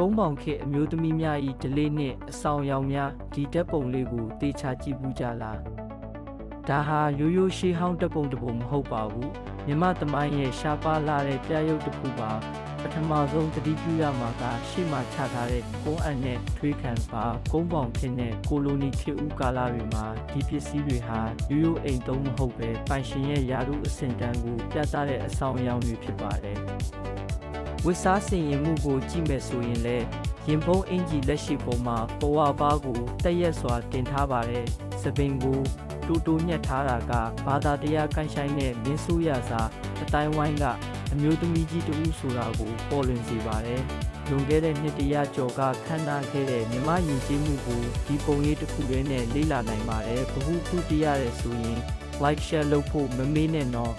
ကုန်းပေါင်ခေတ်အမျိုးသမီးများ၏ဓလေ့နှင့်အဆောင်အယောင်များဒီဓာတ်ပုံလေးကိုသေချာကြည့်ဘူးကြလားဒါဟာရိုးရိုးရှေးဟောင်းဓာတ်ပုံတစ်ပုံမဟုတ်ပါဘူးမြမသမိုင်းရဲ့ရှားပါလာတဲ့ပြရုပ်တစ်ခုပါပထမဆုံးသတိပြုရမှာကရှေ့မှာချထားတဲ့ကုန်းအံနဲ့ထွေးခံပါကုန်းပေါင်ခေတ်နဲ့ကိုလိုနီခေတ်ဦးကာလတွေမှာဒီပစ္စည်းတွေဟာရိုးရိုးအိမ်သုံးမဟုတ်ပဲပိုင်ရှင်ရဲ့ယာရုအဆင့်တန်းကိုပြသတဲ့အဆောင်အယောင်တွေဖြစ်ပါတယ်ဝတ်စားဆင်ရင်မှုကိုကြည့်မဲ့ဆိုရင်လည်းရင်ဖုံးအင်ကြီးလက်ရှိပေါ်မှာပဝါပါးကိုတက်ရက်စွာတင်ထားပါတယ်စပင်ကိုတိုးညက်ထားတာကဘာသာတရားကိုင်းဆိုင်တဲ့မင်းဆိုးရစာအတိုင်းဝိုင်းကအမျိုးသမီးကြီးတူဆိုတာကိုပေါ်လွင်စေပါတယ်လွန်ခဲ့တဲ့နှစ်တရာကျော်ကခန့်ထားခဲ့တဲ့မြမယဉ်ကျေးမှုကိုဒီပုံလေးတစ်ခုလေးနဲ့လေ့လာနိုင်ပါတယ်ဘ ഹു ခုတရရဲဆိုရင် like share လုပ်ဖို့မမေ့နဲ့နော်